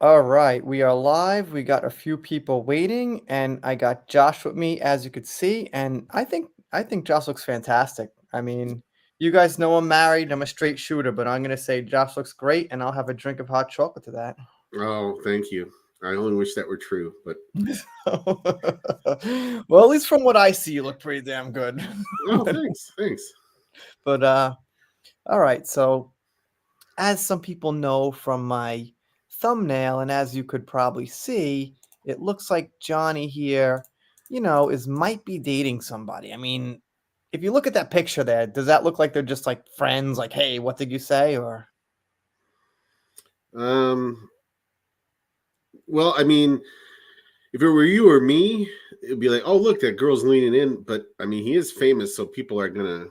All right, we are live. We got a few people waiting, and I got Josh with me, as you could see. And I think Josh looks fantastic. I mean, you guys know I'm married. I'm a straight shooter, but I'm gonna say Josh looks great, and I'll have a drink of hot chocolate to that. Oh, thank you. I only wish that were true, but Well, at least from what I see, you look pretty damn good. oh, thanks. But all right. So, as some people know from my thumbnail, and as you could probably see, it looks like Johnny here, is might be dating somebody. I mean, if you look at that picture there, does that look like they're just like friends? Like, hey, what did you say? Or Um, well, I mean, if it were you or me, it'd be like, oh, look, that girl's leaning in. But I mean, he is famous, so people are gonna.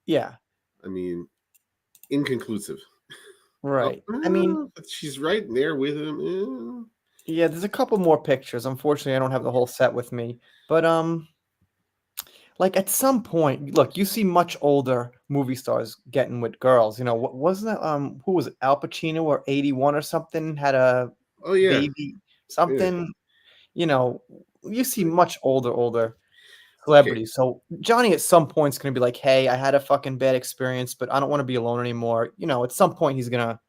yeah, I mean, inconclusive. Oh, right. I mean, but she's right there with him. yeah, there's a couple more pictures. Unfortunately, I don't have the whole set with me, but like at some point, look, you see much older movie stars getting with girls. What wasn't that? Who was it? Al Pacino or 81 or something had a Oh yeah, baby, yeah. something. You know, you see Like, much older okay, celebrities. So Johnny at some point is gonna be like, "Hey, I had a fucking bad experience, but I don't want to be alone anymore." At some point he's gonna all right.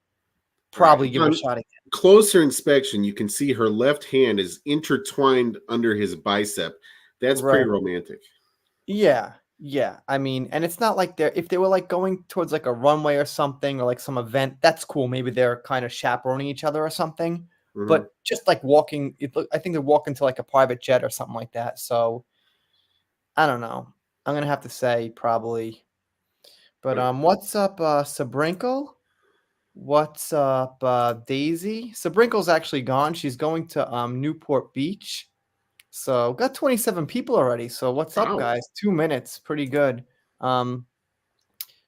probably give it a Upon shot again. closer inspection, you can see her left hand is intertwined under his bicep. That's pretty Right. romantic. Yeah. Yeah. I mean, and it's not like they're if they were like going towards like a runway or something or like some event, that's cool. Maybe they're kind of chaperoning each other or something. Hmm. But just like walking, I think they're walking to like a private jet or something like that. So I don't know. I'm gonna have to say probably. But what's up, Sabrinkle? What's up, Daisy? Sabrinkle's actually gone. She's going to Newport Beach. So got 27 people already. So what's up, Wow. guys? 2 minutes, pretty good. Um,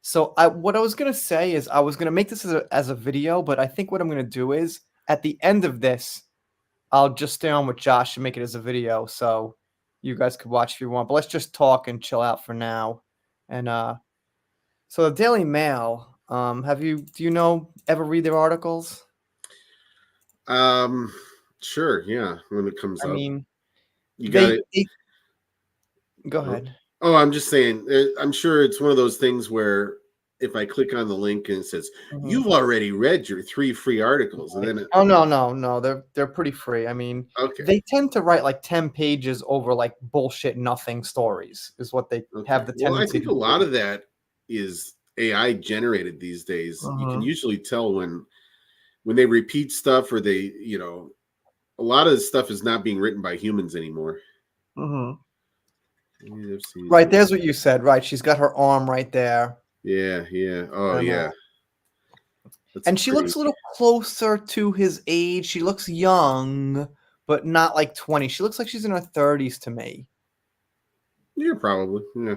so what I was gonna say is I was gonna make this as a video, but I think what I'm gonna do is at the end of this, I'll just stay on with Josh and make it as a video, so you guys could watch if you want. But let's just talk and chill out for now. And so the Daily Mail, do you know ever read their articles? Um, sure. Yeah. When it comes I up, mean, you got it. they go Huh? ahead. Oh, I'm just saying. I'm sure it's one of those things where if I click on the link and it says Mhm. you've already read your 3 free articles, and Right. then Oh, no, no, no, they're pretty free. I mean, okay, they tend to write, like, 10 pages over, like, bullshit nothing stories is what they okay. have the Well, I tendency think to a lot do. of that is AI generated these days. You can Mhm, usually tell when they repeat stuff or they, a lot of this stuff is not being written by humans anymore. mhm. NFC's Right, there's what you said, right, she's got her arm right there, yeah, yeah. Oh, and, yeah. That's and she pretty. looks a little closer to his age. She looks young, but not, like, 20. She looks like she's in her 30s to me. Yeah, probably. Yeah.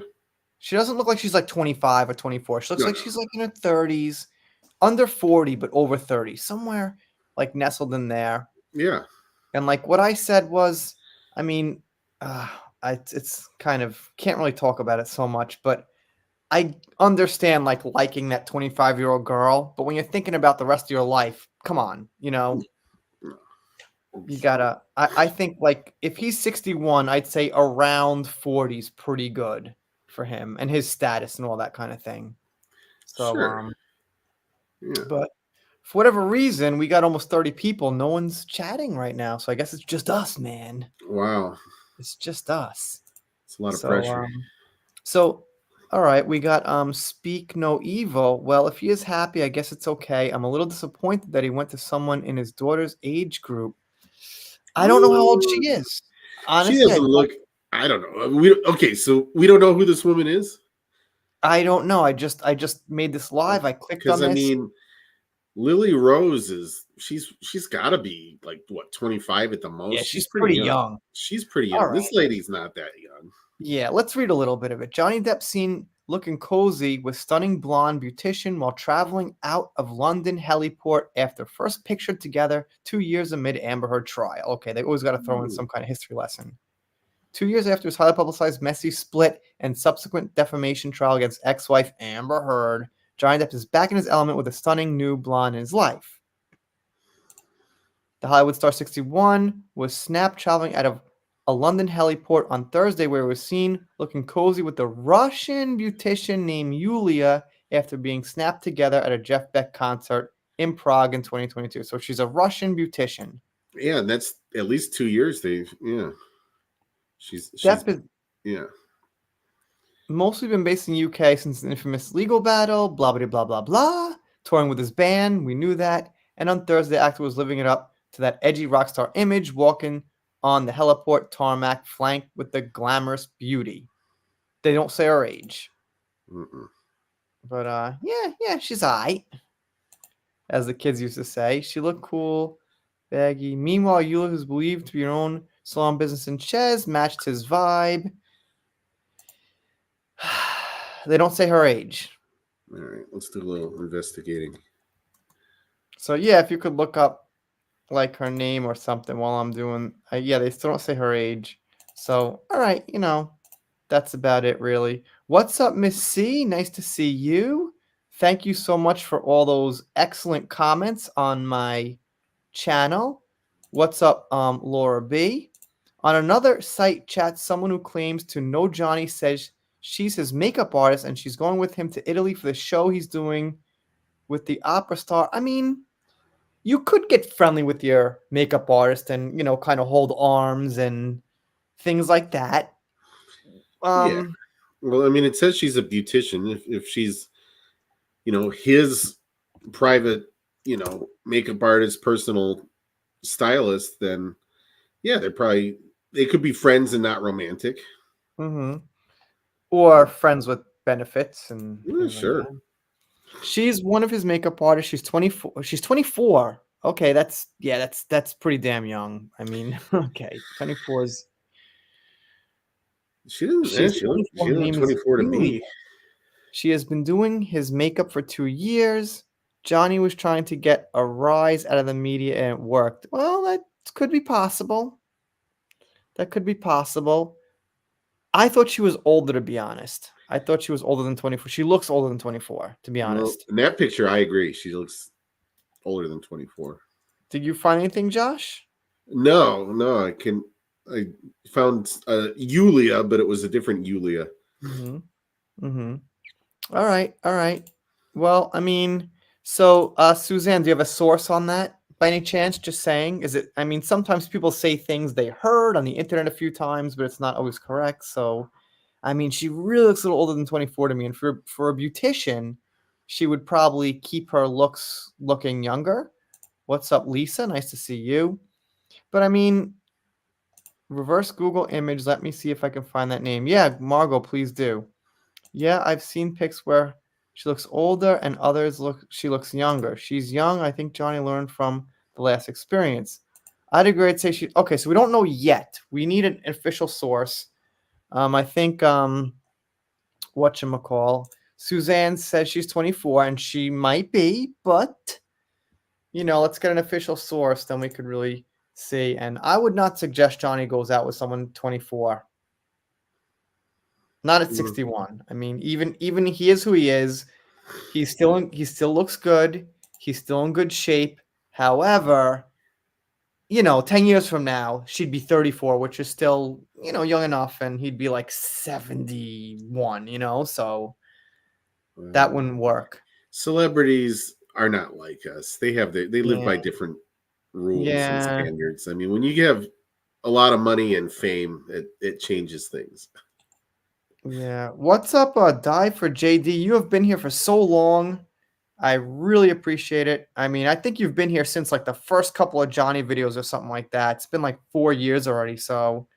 She doesn't look like she's, like, 25 or 24. She looks No, like no. she's, like, in her 30s, under 40, but over 30, somewhere, like, nestled in there. Yeah. And, like, what I said was, I mean, uh, it's kind of can't really talk about it so much, but I understand, like, liking that 25-year-old girl, but when you're thinking about the rest of your life, come on, No. you It's- gotta I think, like, if he's 61, I'd say around 40 is pretty good for him and his status and all that kinda thing. So, Sure. Yeah. but for whatever reason, we got almost 30 people. No one's chatting right now, so I guess it's just us, man. Wow. It's just us. It's a lot of So, pressure. so all right, we got Speak No Evil. Well, if he is happy, I guess it's okay. I'm a little disappointed that he went to someone in his daughter's age group. I don't know how old she Uh, is. she Honestly, doesn't look. I don't know. Okay, so we don't know who this woman is I don't know. I just made this live. I clicked because on I this. mean, Lily Rose is she's got to be like what 25 at the Yeah, most. She's she's pretty pretty young. young. She's pretty All young. This right. lady's not that young. Yeah, let's read a little bit of it. Johnny Depp seen looking cozy with stunning blonde beautician while traveling out of London heliport after first pictured together 2 years amid Amber Heard trial. Okay, they always got to throw in Hmm. some kind of history lesson. 2 years after his highly publicized messy split and subsequent defamation trial against ex-wife Amber Heard, Johnny Depp is back in his element with a stunning new blonde in his life. The Hollywood star 61 was snapped traveling out of a London heliport on Thursday, where it was seen looking cozy with a Russian beautician named Yulia after being snapped together at a Jeff Beck concert in Prague in 2022. So she's a Russian beautician. Yeah, and that's at least 2 years. Yeah, she's Depp has yeah. mostly been based in the UK since the infamous legal battle, blah, blah, blah, blah, blah. Touring with his band, we knew that. And on Thursday, the actor was living it up to that edgy rock star image, walking on the heliport tarmac, flanked with the glamorous beauty. They don't say her age. Mm-mm. But yeah, she's alright, as the kids used to say. She looked cool, baggy. Meanwhile, Eula, who's believed to be her own salon business in Ches, matched his vibe. They don't say her age. All right, let's do a little investigating. So yeah, if you could look up like her name or something while I'm doing, yeah, they still don't say her age. So all right, that's about it really. What's up, Miss C? Nice to see you. Thank you so much for all those excellent comments on my channel. What's up, Laura B? On another site chat, someone who claims to know Johnny says she's his makeup artist and she's going with him to Italy for the show he's doing with the opera star. I mean, you could get friendly with your makeup artist and, kind of hold arms and things like that. Yeah. Well, I mean, it says she's a beautician. If she's, his private, makeup artist, personal stylist, then yeah, they could be friends and not romantic. Mm-hmm. Or friends with benefits and Yeah, things like sure. that. She's one of his makeup artists. She's 24. She's 24. Okay, that's pretty damn young. I mean, okay, 24 is. She didn't. She's She looked. 24. She Her looked name is 24 to Julia. me. She has been doing his makeup for 2 years. Johnny was trying to get a rise out of the media and it worked. Well, that could be possible. That could be possible. I thought she was older, to be honest. I thought she was older than 24. She looks older than 24, to be Well, honest. in that picture, I agree. She looks older than 24. Did you find anything, Josh? No. I found Yulia, but it was a different Yulia. Mm-hmm. Mm-hmm. All right. Well, I mean, so Suzanne, do you have a source on that by any chance? Just saying, is it? I mean, sometimes people say things they heard on the internet a few times, but it's not always correct. So, I mean, she really looks a little older than 24 to me, and for a beautician, she would probably keep her looks looking younger. What's up, Lisa? Nice to see you. But I mean, reverse Google image. Let me see if I can find that name. Yeah, Margot, please do. Yeah, I've seen pics where she looks older and others she looks younger. She's young. I think Johnny learned from the last experience. I'd agree. I'd say okay, so we don't know yet. We need an official source. I think whatchamacall. Suzanne says she's 24 and she might be, but let's get an official source, then we could really see. And I would not suggest Johnny goes out with someone 24. Not at 61. I mean, even he is who he is. He still looks good. He's still in good shape. However, 10 years from now, she'd be 34, which is still, young enough, and he'd be like 71, so that wouldn't work. Celebrities are not like us. They live by Yeah. different rules and Yeah. standards. I mean, when you have a lot of money and fame, it changes things. Yeah. What's up, Dive for JD? You have been here for so long. I really appreciate it. I mean, I think you've been here since like the first couple of Johnny videos or something like that. It's been like 4 years already, so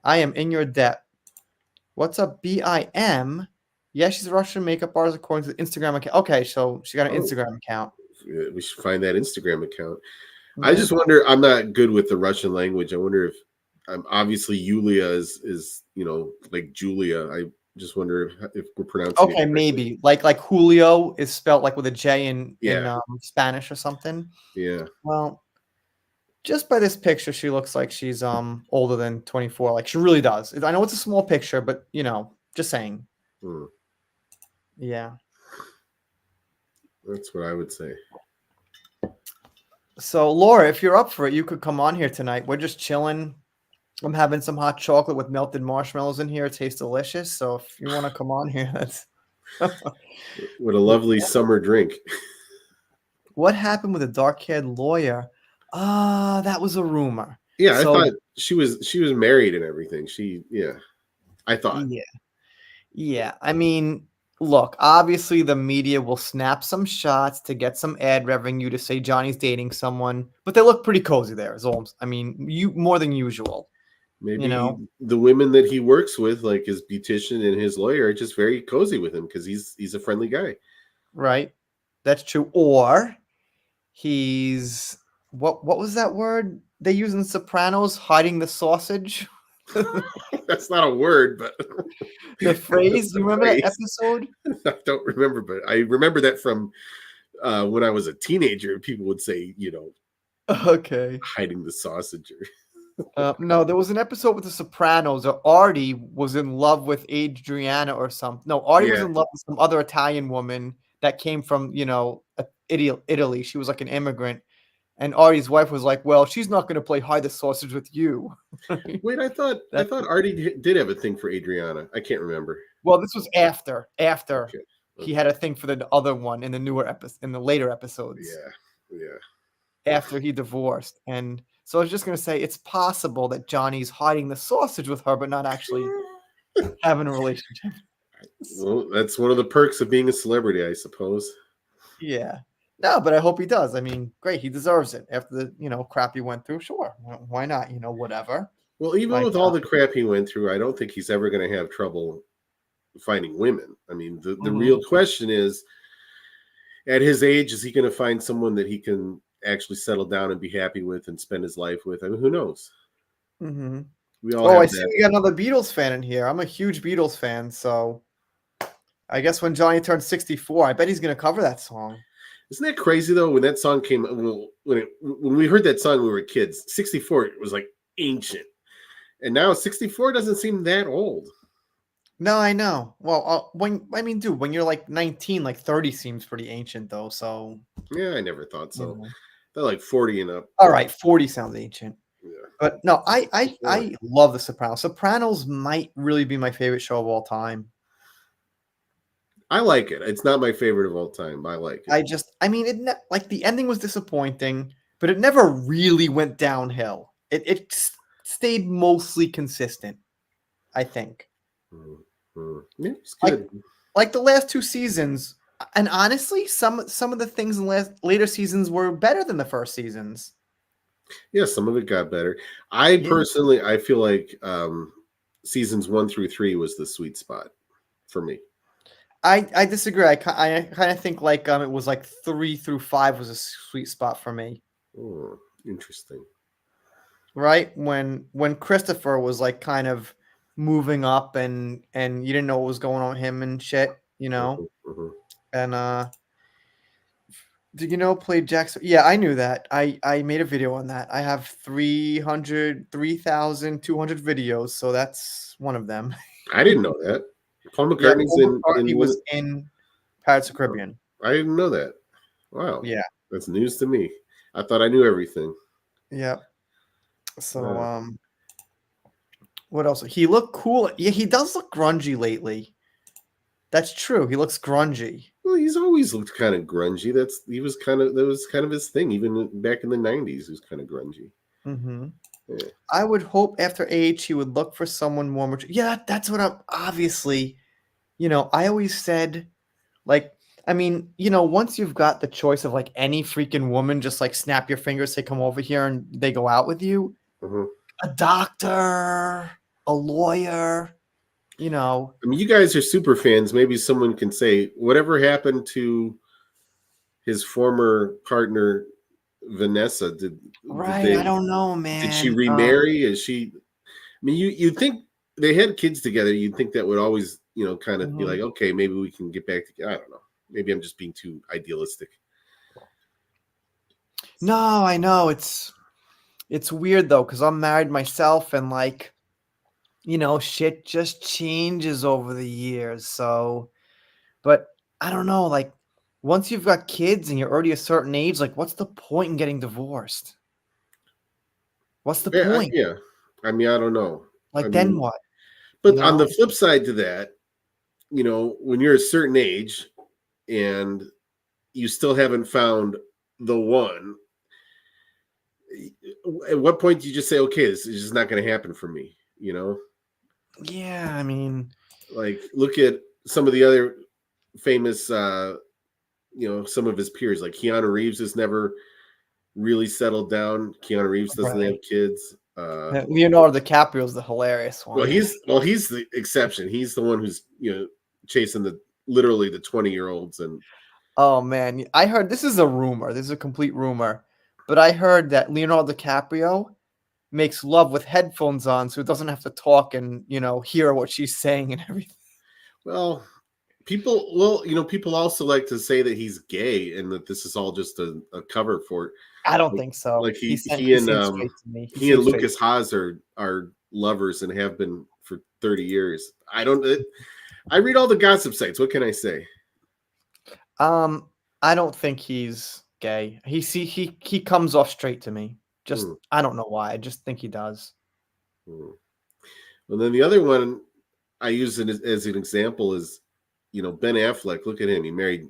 I am in your debt. What's up, BIM? Yeah, she's a Russian makeup artist according to the Instagram account. Okay, so she got an Instagram account. We should find that Instagram account. I Yeah. just wonder. I'm not good with the Russian language. I wonder if obviously Yulia is like Julia. I just wonder if we're pronouncing it Okay, correctly. maybe like Julio is spelled like with a J in Spanish or something. Yeah. Well, just by this picture, she looks like she's older than 24. Like she really does. I know it's a small picture, but just saying. Yeah. That's what I would say. So Laura, if you're up for it, you could come on here tonight. We're just chilling. I'm having some hot chocolate with melted marshmallows in here. It tastes delicious. So if you want to come on here, that's What a lovely summer drink. what happened with the dark-haired lawyer. That was a rumor. Yeah, I So thought she was married and everything. I thought. yeah, yeah. I mean, look, obviously the media will snap some shots to get some ad revenue to say Johnny's dating someone, but they look pretty cozy there. I mean, you more than usual. You Maybe know, the women that he works with, like his beautician and his lawyer, are just very cozy with him because he's a friendly guy. right? That's true. Or he's what was that word they use in Sopranos? Hiding the sausage. That's not a word, but The phrase. the You remember that phrase. episode? I don't remember, but I remember that from when I was a teenager. People would say, Okay. hiding the sausage. No, there was an episode with the Sopranos. Or Artie was in love with Adriana or something. No, Artie was Yeah. in love with some other Italian woman that came from Italy. She was like an immigrant, and Artie's wife was like, "Well, she's not going to play hide the sausage with you." Wait, That's Artie did have a thing for Adriana. I can't remember. well, this was after Okay. he had a thing for the other one in the in the later episodes Yeah. Yeah. after he divorced. And so I was just going to say it's possible that Johnny's hiding the sausage with her, but not actually having a relationship. Well, that's one of the perks of being a celebrity, I suppose. Yeah. No, but I hope he does. I mean, great. He deserves it after the, crap he went through. Sure. Why not? Whatever. Well, even Like, with all the crap he went through, I don't think he's ever going to have trouble finding women. I mean, the real question is, at his age, is he going to find someone that he can actually settle down and be happy with and spend his life with? I mean, who knows? mm-hmm. We all Oh, I have see that. we got another Beatles fan in here. I'm a huge Beatles fan, so I guess when Johnny turns 64, I bet he's going to cover that song. Isn't that crazy though? When that song came, when we heard that song when we were kids, 64 was like ancient, and now 64 doesn't seem that old. No, I know. Well, dude, when you're like 19, like 30 seems pretty ancient though. So Yeah, I never thought so. you know. They're like 40 and up. All right, 40 sounds ancient. Yeah. But no, I Sure. love The Sopranos. Sopranos might really be my favorite show of all time. I like it. It's not my favorite of all time, but I like it. I mean, like the ending was disappointing, but it never really went downhill. It stayed mostly consistent, I think. Mm-hmm. Yeah, it's good. Like the last two seasons, and honestly, some of the things in later seasons were better than the first seasons. Yeah, some of it got better. I personally, I feel like seasons 1 through 3 was the sweet spot for me. I disagree. I kind of think like it was like 3 through 5 was a sweet spot for me. Oh, interesting. Right when Christopher was like kind of moving up and you didn't know what was going on with him and shit, Mm-hmm. and did you know played Jackson? Yeah, I knew that. I made a video on that. I have 3,200 videos, so that's one of them. I didn't know that. Paul Yeah, McCartney's Paul McCartney in was in Pirates of the Caribbean. I didn't know that. Wow. Yeah. That's news to me. I thought I knew everything. Yeah. So Wow. what else? He looked cool. Yeah, he does look grungy lately. That's true. He looks grungy. Well, he's always looked kind of grungy. That was kind of his thing. Even back in the 90s, he was kind of grungy. Mm-hmm. Yeah. I would hope after age he would look for someone more mature. Yeah, that's what I'm obviously. I always said, like, I mean, once you've got the choice of like any freaking woman, just like snap your fingers, say, come over here, and they go out with you. Mm-hmm. A doctor, a lawyer, I mean, you guys are super fans. Maybe someone can say whatever happened to his former partner, Vanessa. Right. I don't know, man. Did she remarry? Is she? I mean, you think they had kids together. You'd think that would always, kind of be like, okay, maybe we can get back together. I don't know. Maybe I'm just being too idealistic. No, I know it's weird though because I'm married myself and like, shit just changes over the years. So, but I don't know, like once you've got kids and you're already a certain age, like, what's the point in getting divorced? What's the Yeah, point? yeah. I mean, I don't know. I Like, then mean, what? You but on the know? flip side to that, when you're a certain age and you still haven't found the one, at what point do you just say, okay, this is just not going to happen for me? Yeah, I mean, Like look at some of the other famous, some of his peers, like Keanu Reeves has never really settled down. Keanu Reeves doesn't have right. kids. Leonardo DiCaprio's the hilarious Well, one. he's the exception. He's the one who's chasing literally the 20-year-olds and Oh man, I heard this is a rumor. This is a complete rumor, but I heard that Leonardo DiCaprio makes love with headphones on, so he doesn't have to talk and hear what she's saying and everything. well, people also like to say that he's gay and that this is all just a cover for it. I don't Like, think so. like He he sent he he and seemed straight to me. He he and seemed straight. Lucas Haas are lovers and have been for 30 years. I read all the gossip sites. What can I say? I don't think he's gay. He comes off straight to me. Just Hmm, I don't know why. I just think he does. hmm. And then the other one I use it as an example is, Ben Affleck. Look at him. He married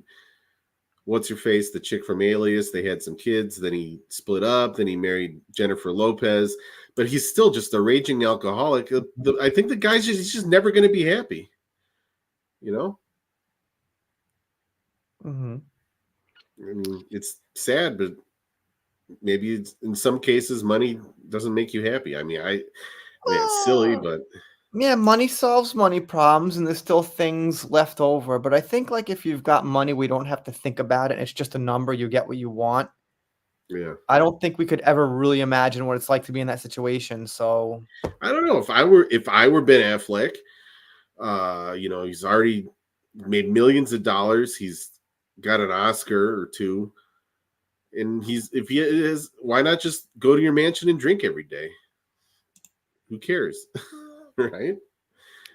what's her face, the chick from Alias. They had some kids. Then he split up. Then he married Jennifer Lopez. But he's still just a raging alcoholic. I think the guy's he's just never going to be happy. You know, Hmm. I mean, it's sad, but maybe in some cases money doesn't make you happy. I mean, it's silly, but Yeah, money solves money problems, and there's still things left over. But I think like if you've got money, we don't have to think about it. It's just a number. You get what you want. yeah. I don't think we could ever really imagine what it's like to be in that situation. So I don't know if I were Ben Affleck. He's already made millions of dollars. He's got an Oscar or two, and if he is, why not just go to your mansion and drink every day? Who cares, right? I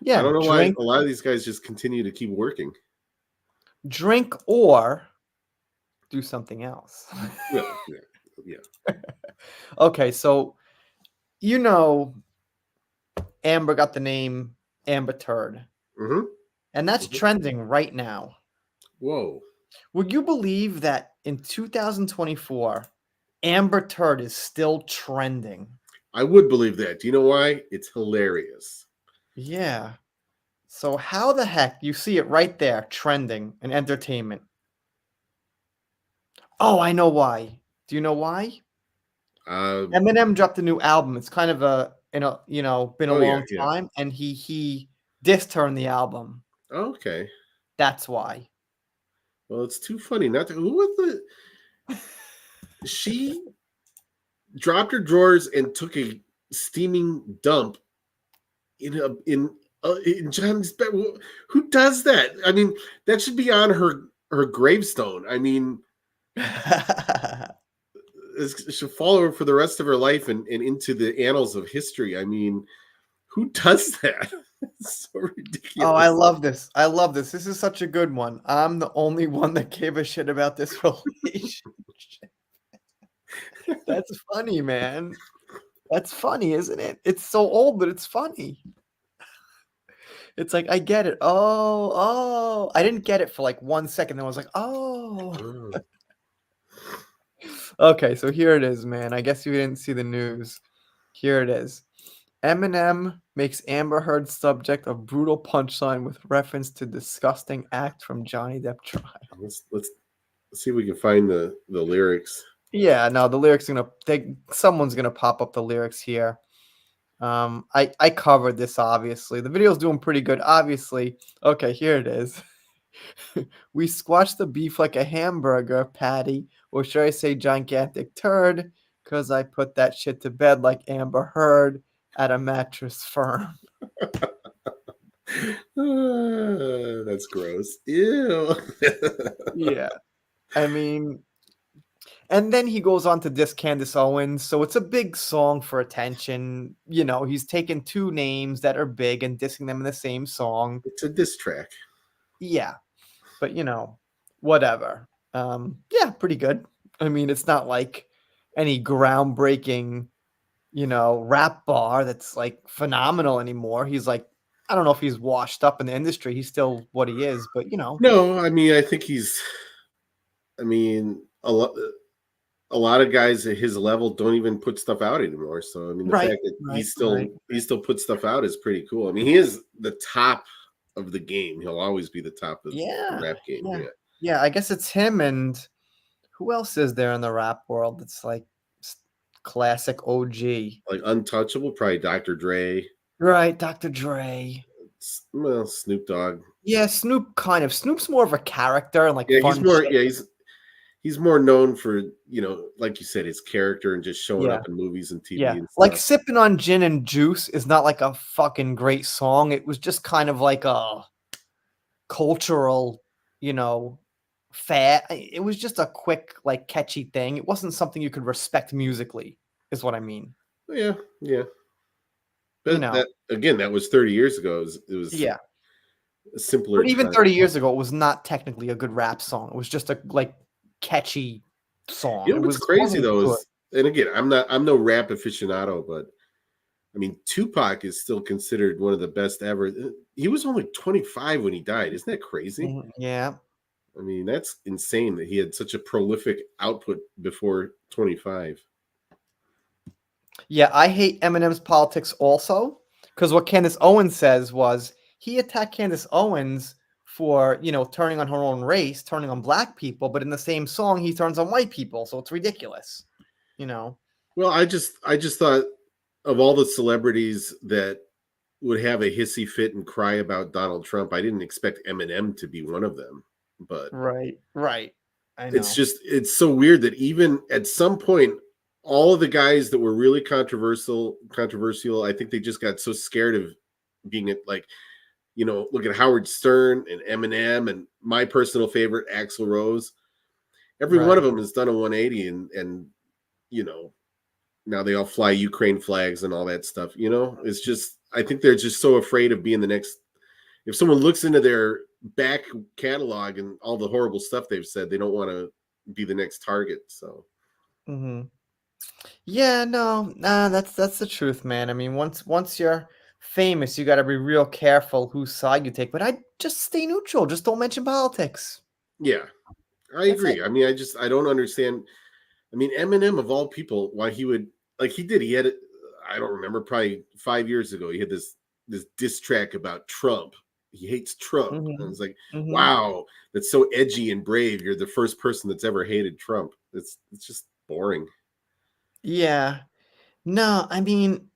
yeah, don't know why drink, a lot of these guys just continue to keep working. drink, or do something else. Well, yeah, yeah. Okay, so you know Amber got the name Amber Turd, Mm-hmm. and that's Mm-hmm. trending right now. Whoa, Would you believe that in 2024, Amber Turd is still trending? I would believe that. Do you know why? It's hilarious. Yeah. So how the heck you see it right there trending in entertainment? Oh, I know why. Do you know why? Uh, Eminem dropped a new album. It's kind of been a oh yeah, long yeah. time, and he dissed her in the album. Okay. That's why. Well, it's too funny. Not to, who was the she dropped her drawers and took a steaming dump in John's bed. Who does that? I mean, that should be on her gravestone. I mean, it should follow her for the rest of her life and into the annals of history. I mean, who does that? It's so Oh, I ridiculous. love this. I love this. This is such a good one. I'm the only one that gave a shit about this relationship. That's funny, man. That's funny, isn't it? It's so old, but it's funny. It's like, I get it. Oh, oh. I didn't get it for like 1 second. Then I was like, oh. Oh. Okay, so here it is, man. I guess you didn't see the news. Here it is. Eminem makes Amber Heard subject of brutal punchline with reference to disgusting act from Johnny Depp trial. Let's see if we can find the lyrics. Yeah, no, the lyrics are someone's gonna pop up the lyrics here. I covered this obviously. The video's doing pretty good, obviously. Okay, here it is. We squashed the beef like a hamburger patty, or should I say gigantic turd? Cause I put that shit to bed like Amber Heard at a mattress firm. That's gross. Ew. Yeah. I mean, and then he goes on to diss Candace Owens. So it's a big song for attention. He's taken two names that are big and dissing them in the same song. It's a diss track. Yeah. But whatever. Yeah, pretty good. I mean, it's not like any groundbreaking, rap bar that's like phenomenal anymore. He's like, I don't know if he's washed up in the industry. He's still what he is, but No, I mean, I think he's. I mean, a lot of guys at his level don't even put stuff out anymore. So I mean, the right, fact that right, right. he still puts stuff out is pretty cool. I mean, he is the top of the game. He'll always be the top of the Yeah, rap game. yeah, Yeah, yeah. I guess it's him and who else is there in the rap world that's like s- classic OG? like Untouchable, probably Dr. Dre. Right, Dr. Dre. Well, Snoop Dogg. Yeah, Snoop kind of. Snoop's more of a character and like Yeah, he's fun more. shit. Yeah, he's more known for like you said, his character and just showing Yeah, up in movies and yeah. TV and Like stuff. sipping on gin and juice is not like a fucking great song. It was just kind of like a cultural, you know, it was just a quick, like catchy thing. It wasn't something you could respect musically, is what I mean. Yeah, yeah. You But know. that again, that was 30 years ago. It was Yeah. a simpler But even time. 30 years ago, it was not technically a good rap song. It was just a like catchy song. You It know what's was crazy wasn't though good. is, and again, I'm no rap aficionado, but I mean, Tupac is still considered one of the best ever. He was only 25 when he died. Isn't that crazy? Yeah. I mean, that's insane that he had such a prolific output before 25. Yeah, I hate Eminem's politics also because what Candace Owens says was he attacked Candace Owens for, turning on her own race, turning on black people, but in the same song he turns on white people, so it's ridiculous. You know. Well, I just thought of all the celebrities that would have a hissy fit and cry about Donald Trump, I didn't expect Eminem to be one of them. But Right. Right. I it's know. just it's so weird that even at some point all of the guys that were really controversial, I think they just got so scared of being like, look at Howard Stern and Eminem and my personal favorite Axl Rose. Every one Right. of them has done a 180 and you know, now they all fly Ukraine flags and all that stuff. It's just I think they're just so afraid of being the next. If someone looks into their back catalog and all the horrible stuff they've said, they don't want to be the next target. So Mhm. Yeah, no, nah, that's the truth, man. I mean, once you're famous, you got to be real careful whose side you take. But I just stay neutral. Just don't mention politics. yeah, I That's it. agree. I mean, I don't understand. I mean, Eminem of all people, why he would like he did. He had it. I don't remember. Probably 5 years ago, he had this diss track about Trump. He hates Trump. And Mhm. it's like, Mhm. wow, that's so edgy and brave. You're the first person that's ever hated Trump. It's just boring. Yeah. No, I mean,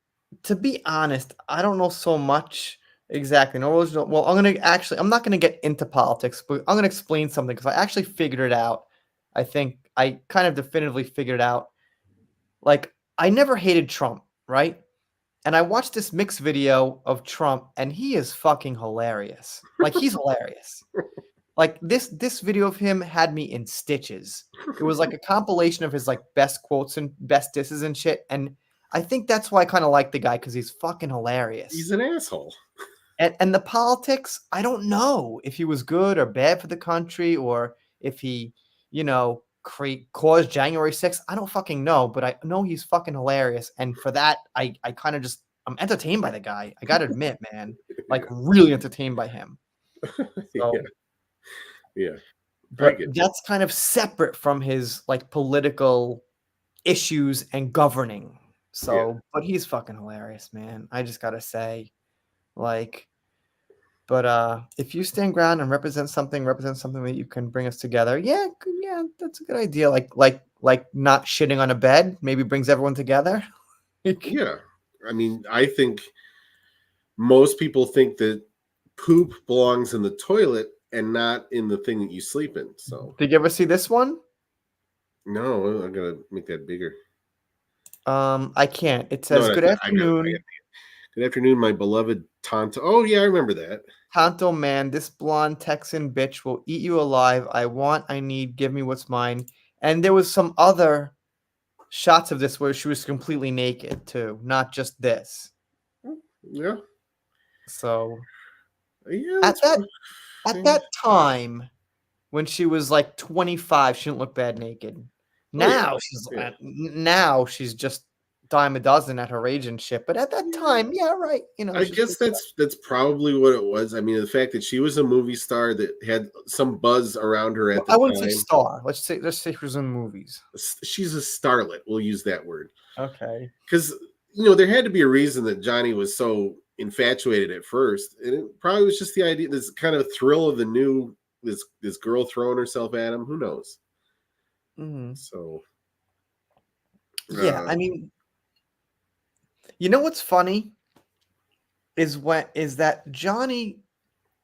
to be honest, I don't know so much exactly. No, well, I'm not gonna get into politics, but I'm gonna explain something because I actually figured it out. I think I kind of definitively figured it out. Like, I never hated Trump, right? And I watched this mix video of Trump, and he is fucking hilarious. Like, he's hilarious. Like, this video of him had me in stitches. It was like a compilation of his, like, best quotes and best disses and shit, and I think that's why I kinda like the guy because he's fucking hilarious. He's an asshole. And the politics, I don't know if he was good or bad for the country or if he, caused January 6th. I don't fucking know, but I know he's fucking hilarious. And for that, I kind of just I'm entertained by the guy. I gotta admit, man, like really entertained by him. Yeah, So, yeah, I but get you. that's kind of separate from his like political issues and governing. Yeah, So, but he's fucking hilarious, man. I just gotta say, like, but, if you stand ground and represent something that you can bring us together, yeah, yeah, that's a good idea. Like not shitting on a bed maybe brings everyone together. yeah. I mean, I think most people think that poop belongs in the toilet and not in the thing that you sleep in. So Did you ever see this one? no, I gotta make that bigger. I can't. It No, says, that's "Good not. I got. afternoon, Good afternoon, my beloved Tonto. Oh yeah, I remember that. Tonto man. This blonde Texan bitch will eat you alive. I need, give me what's mine." And there was some other shots of this where she was completely naked too, not just this. Yeah, So yeah. at That's that at that time When she was like 25, she didn't look bad naked. Oh yeah, yeah. Now she's just dime a dozen at her age and shit. But at that Yeah. time, yeah, right. You know, I she's guess pretty good. that's probably what it was. I mean, the fact that she was a movie star that had some buzz around her Well, at the I wouldn't say time. star. Let's say she was in movies. She's a starlet. We'll use that word Okay. because there had to be a reason that Johnny was so infatuated at first, and it probably was just the idea, this kind of thrill of the new this girl throwing herself at him. Who knows? Hmm. So, Yeah, uh, I mean, you know what's funny is that Johnny.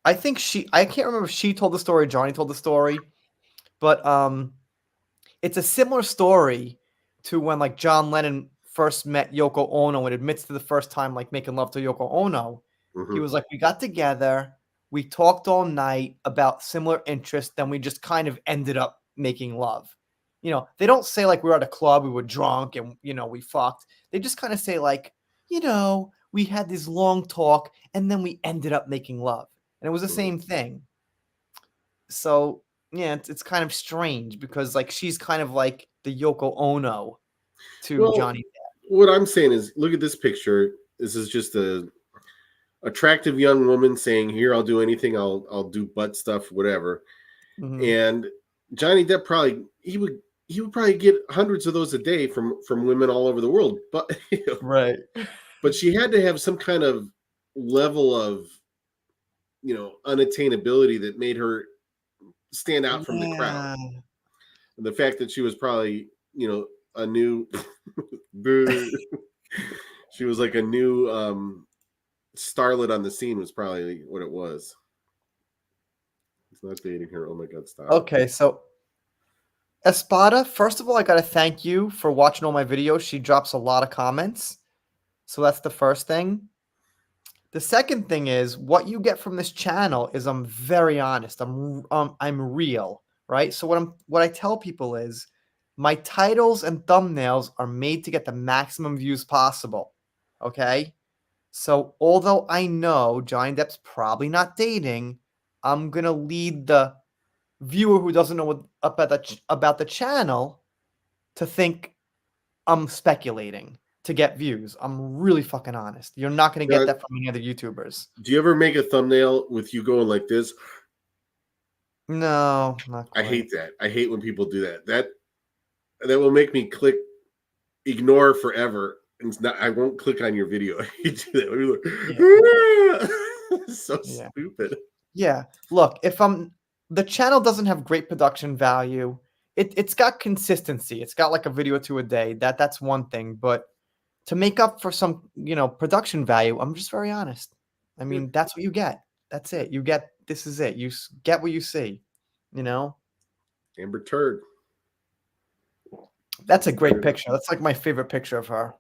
I can't remember if she told the story, or Johnny told the story, but it's a similar story to when like John Lennon first met Yoko Ono and admits to the first time like making love to Yoko Ono. He mhm. was like, we got together, we talked all night about similar interests, then we just kind of ended up making love. They don't say like we were at a club, we were drunk and we fucked. They just kind of say like, we had this long talk and then we ended up making love. And it was the same thing. So yeah, it's kind of strange because like she's kind of like the Yoko Ono to Well, Johnny. what I'm saying is, look at this picture. This is just a attractive young woman saying, "Here, I'll do anything. I'll do butt stuff, whatever." Mm-hmm. And Johnny Depp probably he would probably get hundreds of those a day from women all over the world. But Right. but she had to have some kind of level of unattainability that made her stand out from the crowd. Yeah. And the fact that she was probably a new she was like a new starlet on the scene was probably what it was. It's not dating her. Oh my god, stop. Okay, so Espada, first of all, I gotta thank you for watching all my videos. She drops a lot of comments. So that's the first thing. The second thing is what you get from this channel is I'm very honest. I'm real, right? So what I tell people is my titles and thumbnails are made to get the maximum views possible. Okay? So although I know Johnny Depp's probably not dating, I'm gonna lead the viewer who doesn't know what about the channel to think I'm speculating to get views. I'm really fucking honest. You're not gonna get Now, that from any other YouTubers. do you ever make a thumbnail with you going like this? No, not I quite. hate that. I hate when people do that. That will make me click ignore forever. And it's not, I won't click on your video. You do Yeah, that. So yeah, stupid. yeah. Look, if the channel doesn't have great production value. It's got consistency. It's got like a video or two a day. That's one thing, but to make up for some, production value, I'm just very honest. I Yeah. mean, that's what you get. That's it. You get this is it. Get what you see. You know, Amber Turd. that's a great picture. That's like my favorite picture of her.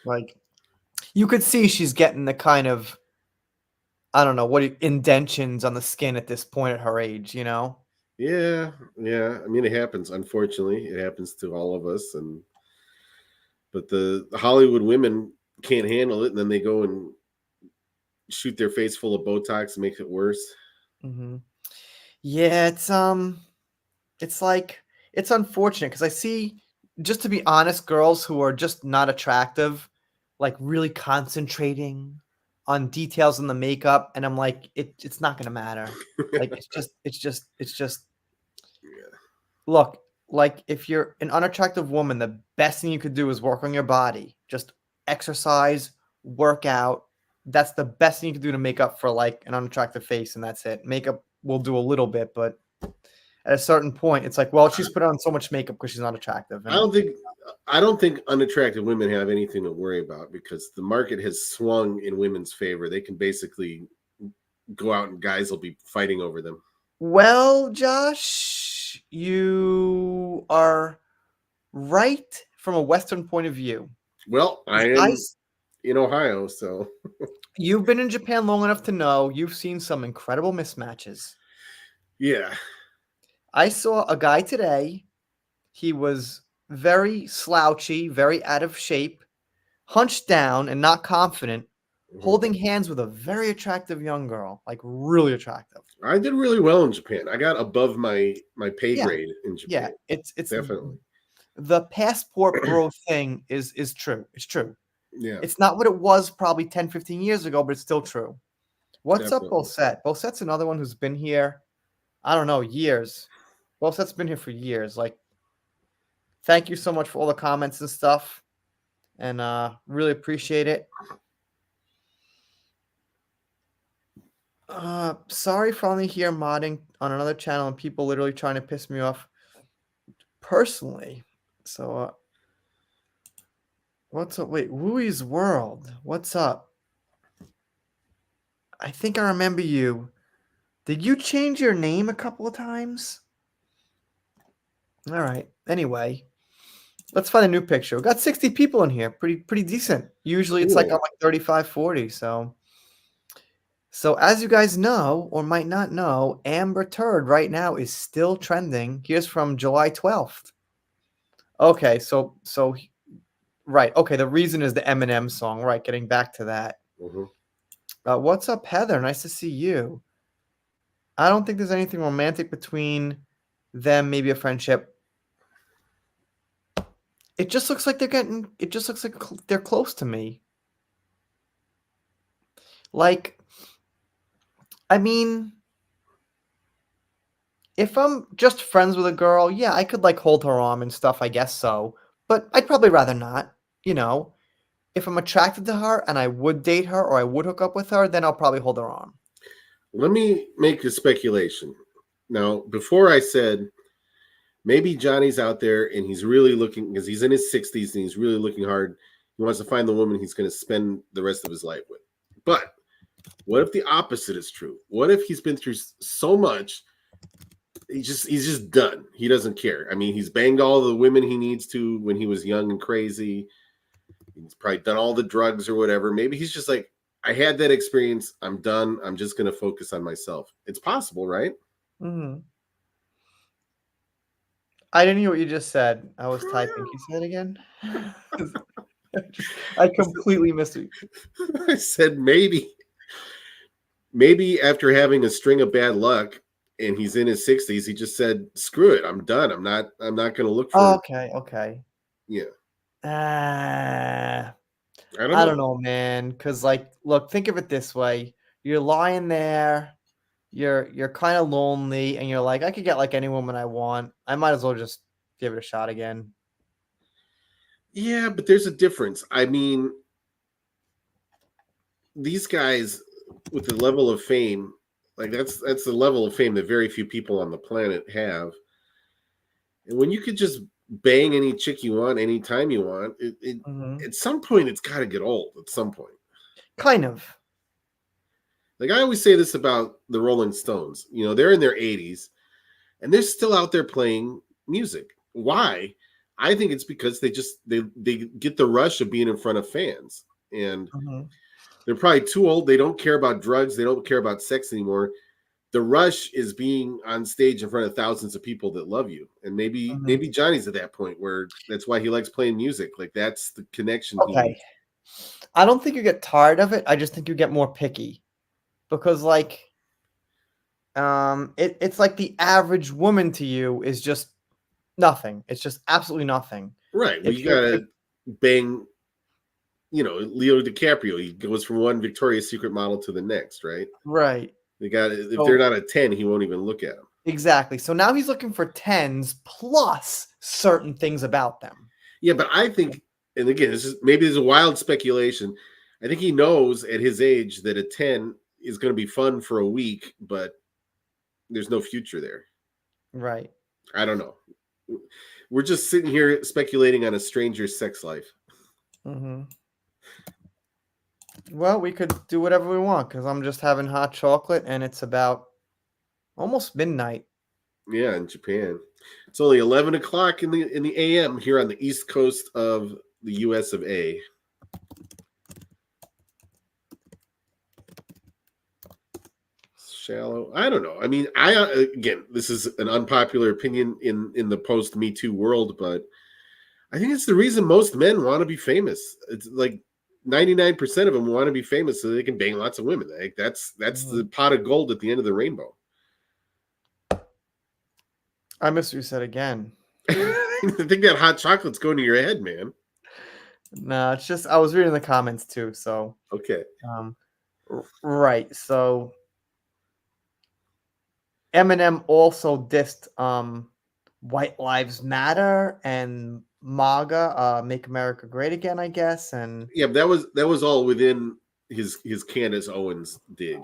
Like you could see she's getting the kind of I don't know indentions on the skin at this point at her age. Yeah, yeah. I mean, it happens. Unfortunately, it happens to all of us. And but the Hollywood women can't handle it, and then they go and shoot their face full of Botox and make it worse. Hmm. Yeah, it's like it's unfortunate because I see, just to be honest, girls who are just not attractive, like really concentrating on details in the makeup, and I'm like, it's not gonna matter. Like it's just Yeah. look, like if you're an unattractive woman, the best thing you could do is work on your body. Just exercise, work out. That's the best thing you can do to make up for like an unattractive face, and that's it. Makeup will do a little bit, but at a certain point, it's like, well, she's put on so much makeup because she's not attractive. I And don't think I don't think unattractive women have anything to worry about because the market has swung in women's favor. They can basically go out and guys will be fighting over them. well, Josh, you are right from a Western point of view. Well, I am Guys, in Ohio, so you've been in Japan long enough to know you've seen some incredible mismatches. yeah. I saw a guy today. He was very slouchy, very out of shape, hunched down, and not confident. holding hands with a very attractive young girl, like really attractive. I did really well in Japan. I got above my pay Yeah, grade in yeah. Japan. It's Definitely. the passport bro thing is true. It's true. Yeah, It's not what it was probably 10, 15 years ago, but it's still true. What's up, definitely. Bosette? Bosette's another one who's been here, I don't know, years. Bosette's been here for years. Like, thank you so much for all the comments and stuff. And really appreciate it. Sorry for only here modding on another channel and people literally trying to piss me off personally. So, what's up? Wait, Wooey's World. What's up? I think I remember you. Did you change your name a couple of times? All right. Anyway, let's find a new picture. We got 60 people in here. Pretty decent. Usually it's like Cool. I'm like 35, 40. So as you guys know or might not know, Amber Turd right now is still trending. Here's from July 12th. Okay, so right. Okay, the reason is the Eminem song. Right, getting back to that. Mm-hmm. What's up, Heather? Nice to see you. I don't think there's anything romantic between them. Maybe a friendship. It just looks like it just looks like they're close to me. Like, I mean, if I'm just friends with a girl, yeah, I could like hold her arm and stuff, I guess so. But I'd probably rather not, you know. If I'm attracted to her and I would date her or I would hook up with her, then I'll probably hold her arm. Let me make a speculation. Now, before I said maybe Johnny's out there and he's really looking because he's in his 60s and he's really looking hard. He wants to find the woman he's going to spend the rest of his life with. But what if the opposite is true? What if he's been through so much, he's just done. He doesn't care. I mean, he's banged all the women he needs to when he was young and crazy. He's probably done all the drugs or whatever. Maybe he's just like, I had that experience. I'm done. I'm just going to focus on myself. It's possible, right? Mm-hmm. I didn't hear what you just said. I was typing. Can you say it again? I completely missed it. I said maybe after having a string of bad luck and he's in his 60s, he just said, screw it. I'm done. I'm not going to look for. Oh, okay. Yeah. I I don't know, man. Because like, look, think of it this way: you're lying there, you're kind of lonely, and you're like, I could get like any woman I want. I might as well just give it a shot again. Yeah, but there's a difference. I mean, these guys with the level of fame, like that's the level of fame that very few people on the planet have. And when you could just bang any chick you want anytime you want, at some point it's got to get old. At some point, kind of. Like I always say this about the Rolling Stones. You know, they're in their 80s and they're still out there playing music. Why? I think it's because they get the rush of being in front of fans, and they're probably too old. They don't care about drugs. They don't care about sex anymore. The rush is being on stage in front of thousands of people that love you. And maybe Johnny's at that point where that's why he likes playing music. Like that's the connection. Okay. I don't think you get tired of it. I just think you get more picky because like, it's like the average woman to you is just nothing. It's just absolutely nothing. Right. Well, you gotta bang, Leo DiCaprio. He goes from one Victoria's Secret model to the next, right? Right. If they're not a 10, he won't even look at them. Exactly. So now he's looking for 10s plus certain things about them. Yeah, but I think, and again, maybe there's a wild speculation. I think he knows at his age that a 10 is going to be fun for a week, but there's no future there. Right. I don't know. We're just sitting here speculating on a stranger's sex life. Well, we could do whatever we want because I'm just having hot chocolate and it's about almost midnight. Yeah, in Japan. It's only 11 o'clock in the AM here on the east coast of the US of A. Shallow. I don't know. I mean, again, this is an unpopular opinion in the post Me Too world, but I think it's the reason most men want to be famous. It's like 99% of them want to be famous so they can bang lots of women. Like that's the pot of gold at the end of the rainbow. I missed what you said again. I think that hot chocolate's going to your head, man. No, it's just I was reading the comments too. So Okay. Right. So Eminem also dissed White Lives Matter and MAGA, Make America Great Again, I guess. And yeah, that was all within his Candace Owens dig.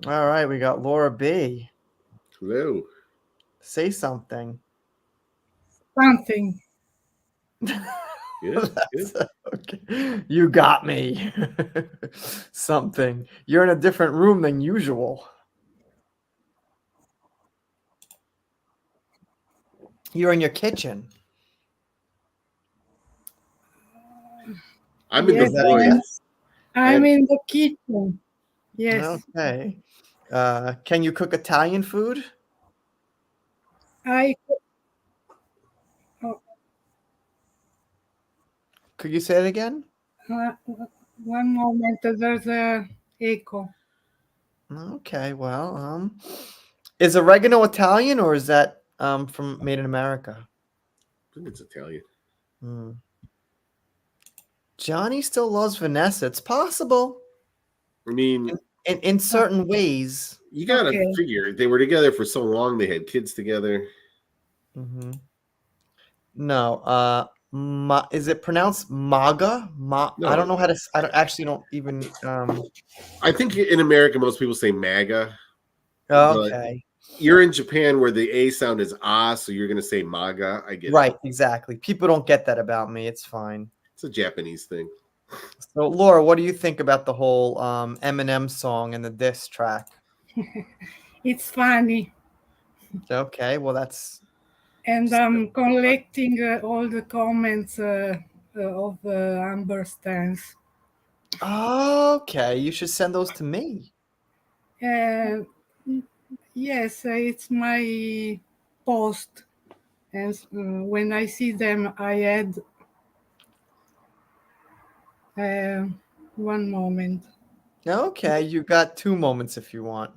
All right, we got Laura B. Hello. Say something. Something. Good. Okay. You got me. Something. You're in a different room than usual. You're in your kitchen. I'm in the voice. I'm in the kitchen. Yes. Okay. Can you cook Italian food? Could you say it again? One moment. There's a echo. Okay. Well, is oregano Italian or is that from Made in America? I think it's Italian. Johnny still loves Vanessa. It's possible. I mean, in certain ways. You gotta figure they were together for so long. They had kids together. No. Is it pronounced MAGA? No. I don't know how to. I don't even. I think in America most people say MAGA. Okay. You're in Japan where the A sound is ah, so you're gonna say MAGA. I get it. Right, exactly. People don't get that about me. It's fine. It's a Japanese thing. So, Laura, what do you think about the whole Eminem song and the diss track? It's funny. Okay, well, that's... And I'm collecting all the comments of Amber Stans. Okay, you should send those to me. Yes, it's my post. And when I see them, I add... one moment. Okay, you got 2 moments if you want.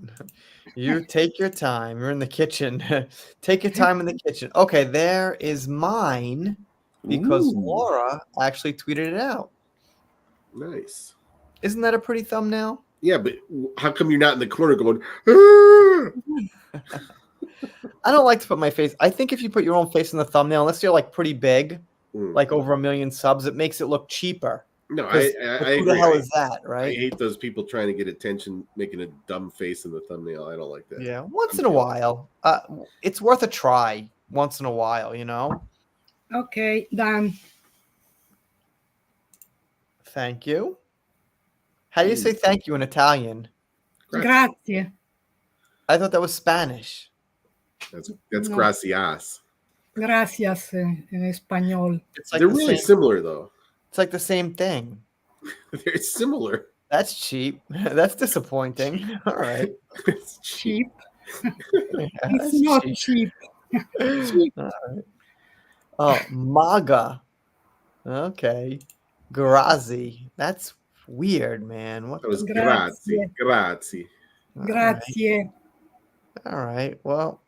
You take your time. You're in the kitchen. Take your time in the kitchen. Okay, there is mine because Laura actually tweeted it out. Nice. Isn't that a pretty thumbnail? Yeah, but how come you're not in the corner going, I don't like to put my face. I think if you put your own face in the thumbnail, unless you're like pretty big, like over 1 million subs, it makes it look cheaper. No, I agree. Who the hell is that, right? I hate those people trying to get attention, making a dumb face in the thumbnail. I don't like that. Yeah, once in a while. It's worth a try once in a while, you know? Okay, done. Thank you. How do you say thank you in Italian? Grazie. I thought that was Spanish. That's gracias. Gracias in español. They're really similar, though. It's like the same thing. They're similar. That's cheap. That's disappointing. All right. It's cheap. It's not cheap. All right. Oh, MAGA. Okay. Grazie. That's weird, man. What? That was grazie. Grazie. Grazie. All right. Well.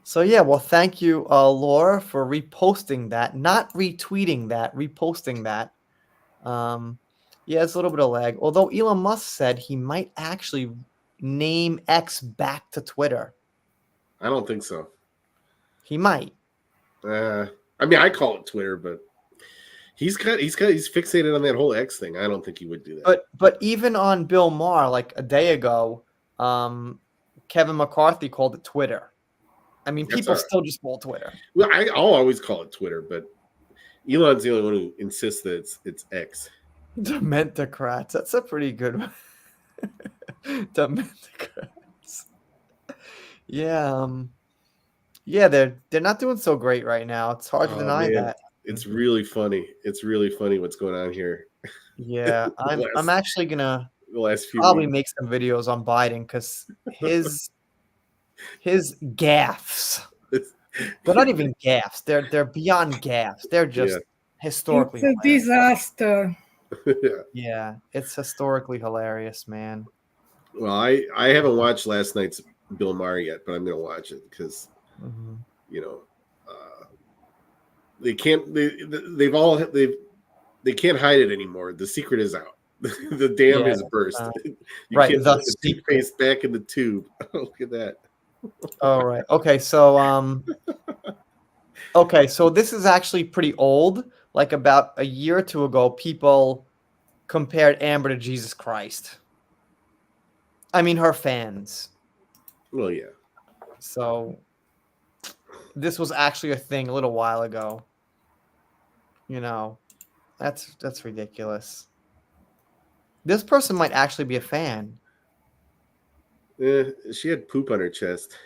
So yeah, well, thank you, Laura, for reposting that, not retweeting that, reposting that. Yeah, it's a little bit of lag. Although Elon Musk said he might actually name X back to Twitter. I don't think so. He might. I mean, I call it Twitter, but he's fixated on that whole X thing. I don't think he would do that. But even on Bill Maher, like a day ago, Kevin McCarthy called it Twitter. I mean, people still just call Twitter. Well, I'll always call it Twitter, but Elon's the only one who insists that it's X. Dementocrats. That's a pretty good one. Dementocrats. Yeah. Yeah, they're not doing so great right now. It's hard to deny that. It's really funny. It's really funny what's going on here. Yeah, I'm actually gonna probably make some videos on Biden because his gaffes. They're not even gaffes. They're beyond gaffes. They're just historically It's a hilarious. disaster. Yeah. Yeah, it's historically hilarious, man. Well, I haven't watched last night's Bill Maher yet, but I'm gonna watch it because Hmm. you know they can't they can't hide it anymore. The secret is out. The dam Yeah, has burst. You right. can't The put the secret. toothpaste back in the tube. Look at that. All right. Okay. So okay. So this is actually pretty old. Like about a year or two ago, people compared Amber to Jesus Christ. I mean, her fans. Well, yeah. So this was actually a thing a little while ago. You know, that's ridiculous. This person might actually be a fan. She had poop on her chest.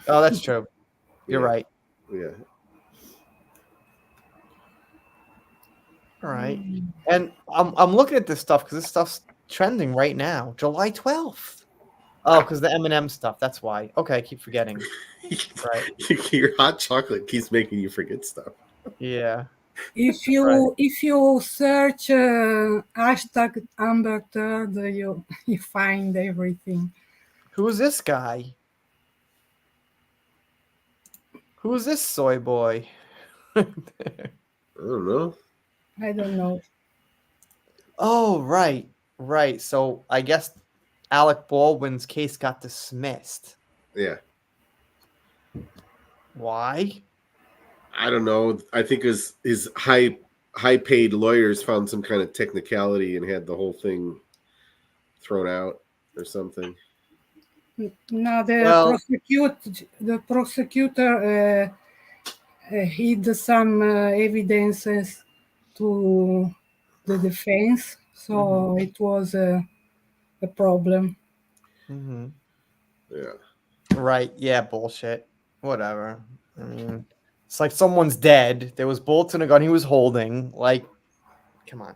Oh, that's true. You're Yeah. right. Yeah. All right. And I'm looking at this stuff because this stuff's trending right now. July 12th. Oh, because the Eminem stuff. That's why. Okay, I keep forgetting. Right. Your hot chocolate keeps making you forget stuff. Yeah. If Right. you search hashtag Amber Third, you find everything. Who is this guy? Who is this soy boy? I don't know. I don't know. Oh, right. Right. So I guess Alec Baldwin's case got dismissed. Yeah. Why? I don't know. I think his high paid lawyers found some kind of technicality and had the whole thing thrown out or something. No, Well, the prosecutor hid some evidences to the defense, so it was a problem. mhm. Yeah. Right. Yeah, bullshit. Whatever. I mean, it's like someone's dead. There was bullets in a gun he was holding. Like, come on.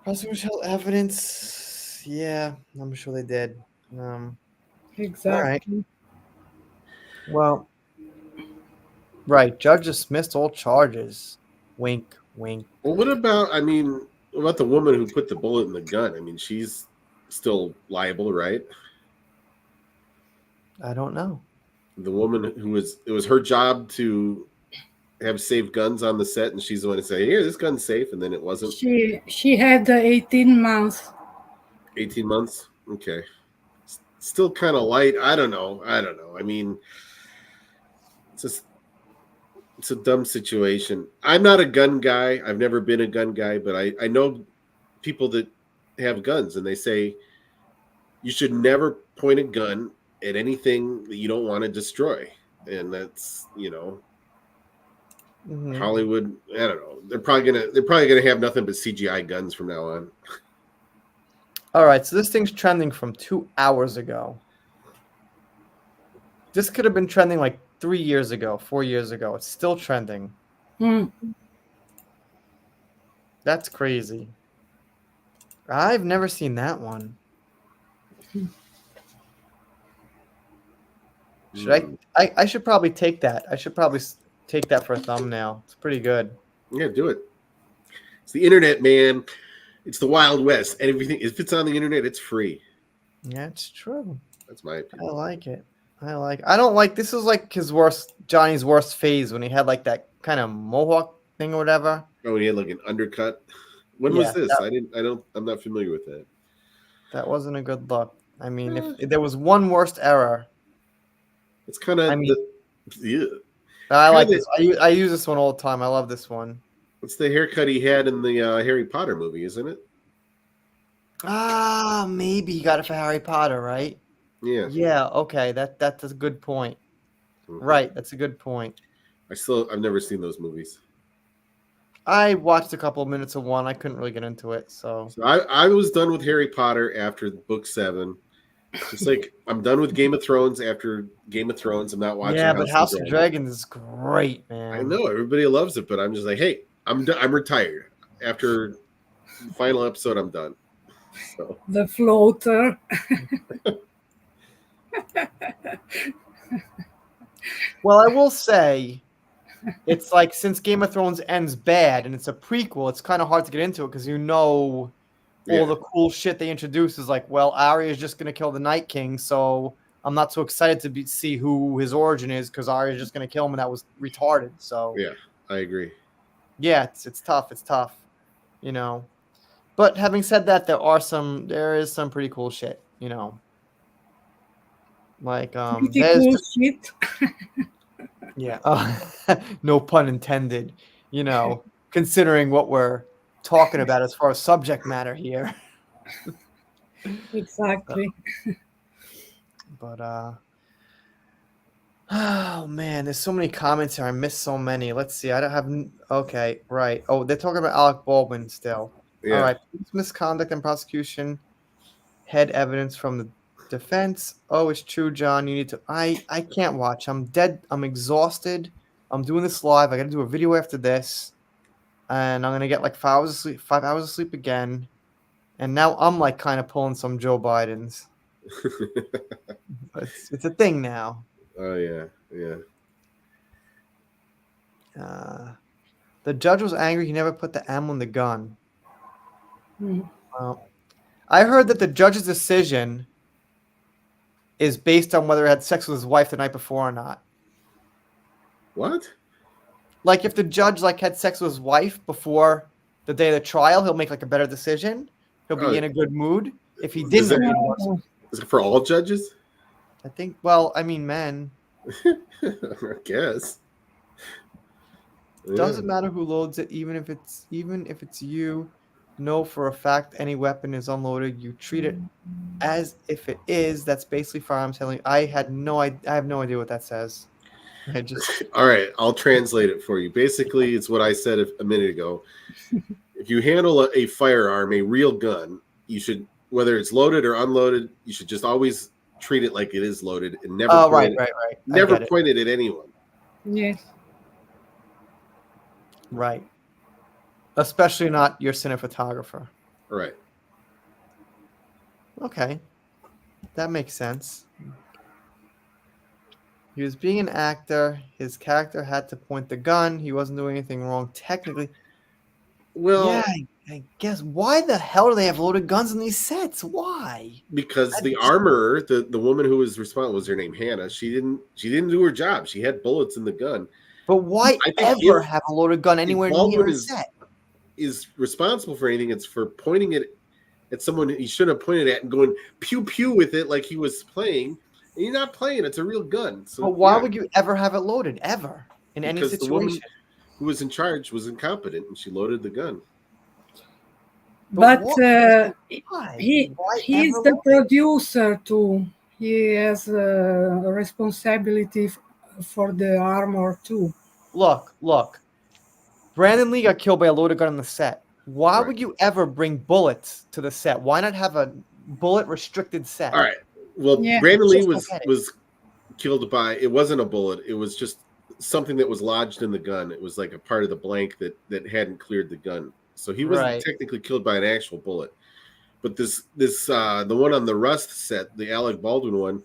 Prosecutorial evidence. Yeah, I'm sure they did. All right. Exactly. Well, right. Judge dismissed all charges. Wink, wink. Well, what about? I mean, what about the woman who put the bullet in the gun? I mean, she's still liable, right? I don't know. The woman who it was her job to have safe guns on the set, and she's the one to say, "Here, this gun's safe," and then it wasn't. She had 18 months. 18 months. Okay, still kind of light. I don't know. I mean, it's a dumb situation. I'm not a gun guy. I've never been a gun guy, but I know people that have guns, and they say you should never point a gun at anything that you don't want to destroy. And that's, Mhm. Hollywood. I don't know. They're probably gonna have nothing but CGI guns from now on. All right. So this thing's trending from 2 hours ago. This could have been trending like 3 years ago, 4 years ago. It's still trending. Mm. That's crazy. I've never seen that one. Should I should probably take that. I should probably take that for a thumbnail. It's pretty good. Yeah, do it. It's the internet, man. It's the Wild West, and everything. If it's on the internet, it's free. Yeah, it's true. That's my opinion. I like it. I don't like this is like Johnny's worst phase when he had like that kind of mohawk thing or whatever. Oh, he had like an undercut. When was this? I'm not familiar with that. That wasn't a good look. I mean, if there was one worst error, It's kind of. I mean, yeah. I like this. I use this one all the time. I love this one. It's the haircut he had in the Harry Potter movie, isn't it? Ah, maybe he got it for Harry Potter, right? Yeah. Yeah. Okay. That's a good point. Mm-hmm. Right. That's a good point. I've never seen those movies. I watched a couple of minutes of one. I couldn't really get into it. So I was done with Harry Potter after book 7. Just like I'm done with Game of Thrones after Game of Thrones. I'm not watching. yeah, but House of Dragons is great, man. I know everybody loves it, but I'm just like, hey, I'm retired. After the final episode, I'm done. So The floater. Well, I will say it's like since Game of Thrones ends bad and it's a prequel, it's kind of hard to get into it because all Yeah. the cool shit they introduce is like, well, Arya is just gonna kill the Night King, so I'm not so excited to see who his origin is because Arya is just gonna kill him, and that was retarded. So Yeah, I agree. yeah, it's tough. It's tough, you know. But having said that, there is some pretty cool shit, you know. Like Pretty there's cool just shit. yeah, no pun intended, you know, considering what we're talking about as far as subject matter here. Exactly. But oh man, there's so many comments here. I missed so many. Let's see. I don't have. Okay, right. Oh, they're talking about Alec Baldwin still. All Yeah. right. Misconduct and prosecution. Head evidence from the defense. Oh, it's true, John. You need to. I can't watch. I'm dead. I'm exhausted. I'm doing this live. I got to do a video after this, and I'm gonna get like 5 hours of sleep. 5 hours of sleep again. And now I'm like kind of pulling some Joe Bidens. It's a thing now. Oh yeah, yeah. The judge was angry. He never put the ammo in the gun. Mm. Well, I heard that the judge's decision is based on whether he had sex with his wife the night before or not. What? Like if the judge like had sex with his wife before the day of the trial, he'll make like a better decision. He'll be Oh, in a good mood. If he Is didn't, it- he'll be in a worse mood. Is it for all judges? I think. Well, I mean, men. I guess. Yeah. Doesn't matter who loads it, even if it's you. Know for a fact any weapon is unloaded. You treat it as if it is. That's basically firearms handling. I have no idea what that says. I just All right, I'll translate it for you. Basically, it's what I said a minute ago. If you handle a firearm, a real gun, you should, whether it's loaded or unloaded, you should just always treat it like it is loaded and never oh point right. it, I never get it. point it at anyone. Yes. Right. Especially not your cinematographer. All right. Okay. That makes sense. He was being an actor. His character had to point the gun. He wasn't doing anything wrong technically. Well, Yeah, I guess. Why the hell do they have loaded guns in these sets? Why? because the armorer, the woman who was responsible, was her name Hannah. She didn't do her job. She had bullets in the gun. But why I think ever if- have a loaded gun anywhere Baldwin near a set? is responsible for anything, it's for pointing it at someone he shouldn't have pointed at and going pew pew with it like he was playing. And you're not playing; it's a real gun. So But why yeah, would you ever have it loaded ever in any because the woman situation? who was in charge was incompetent and she loaded the gun. But why? he's Why the ever? producer too. He has a responsibility for the armor too. Look. Brandon Lee got killed by a loaded gun on the set. Why Right. would you ever bring bullets to the set? Why not have a bullet restricted set? All right. Well, Yeah, Brandon Lee just don't get it. was killed by, it wasn't a bullet. It was just something that was lodged in the gun. It was like a part of the blank that hadn't cleared the gun. So he wasn't Right. technically killed by an actual bullet. But this the one on the Rust set, the Alec Baldwin one,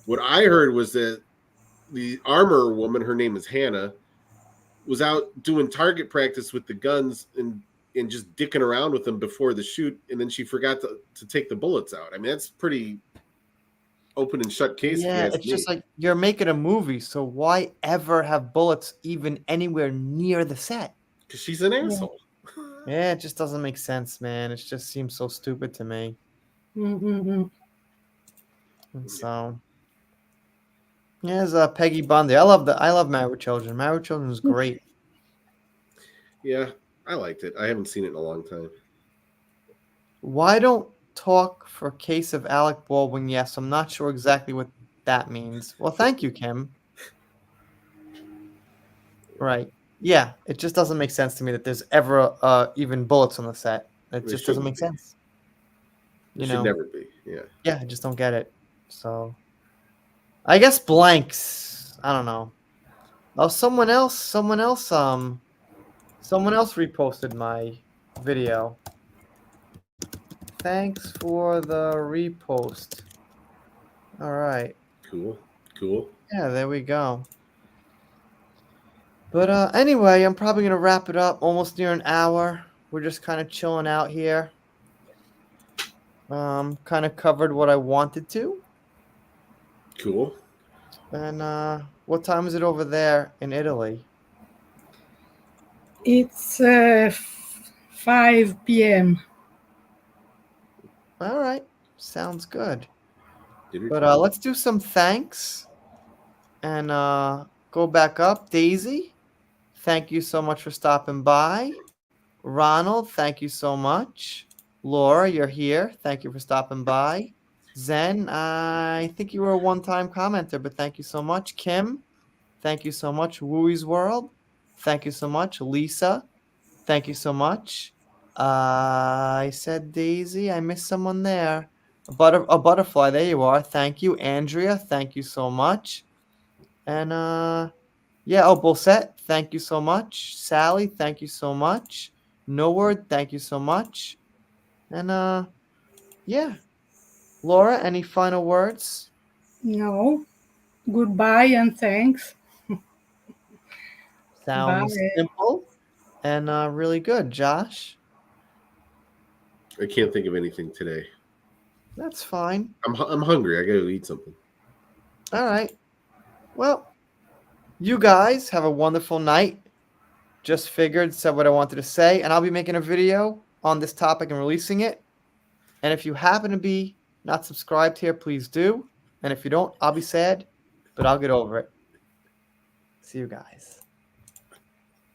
what I heard was that the armor woman, her name is Hannah, was out doing target practice with the guns and just dicking around with them before the shoot, and then she forgot to take the bullets out. I mean, that's pretty open and shut case. Yeah, it's just like you're making a movie, so why ever have bullets even anywhere near the set? because she's an asshole. Yeah, it just doesn't make sense, man. It just seems so stupid to me. Mm-mm-mm. And so, here's Peggy Bundy. I love Married with Children. Married with Children is great. Yeah, I liked it. I haven't seen it in a long time. Why don't talk for case of Alec Baldwin? Yes, I'm not sure exactly what that means. Well, thank you, Kim. Right. Yeah, it just doesn't make sense to me that there's ever even bullets on the set. It There just doesn't shouldn't make be. sense. It You should know? never be. Yeah. Yeah, I just don't get it. So, I guess blanks. I don't know. Oh, someone else reposted my video. Thanks for the repost. All right. Cool. Yeah, there we go. But anyway, I'm probably gonna wrap it up. Almost near an hour. We're just kind of chilling out here. Kind of covered what I wanted to. Cool. And what time is it over there in Italy? It's 5 p.m. All right, sounds good. Dinner But time. let's do some thanks and go back up. Daisy, thank you so much for stopping by. Ronald, thank you so much. Laura, you're here. Thank you for stopping by. Zen, I think you were a one-time commenter, but thank you so much. Kim, thank you so much. Wooey's World, thank you so much. Lisa, thank you so much. I said Daisy. I missed someone there. A butterfly. There you are. Thank you, Andrea. Thank you so much. And yeah. Oh, Bolsette. Thank you so much. Sally. Thank you so much. No word. Thank you so much. And yeah. Laura, any final words? No. Goodbye and thanks. Sounds Bye. simple and really good. Josh, I can't think of anything today. that's fine. I'm hungry. I gotta eat something. All right. Well, you guys have a wonderful night. Just figured, said what I wanted to say, and I'll be making a video on this topic and releasing it. And if you happen to be not subscribed here, please do. And if you don't, I'll be sad, but I'll get over it. See you guys.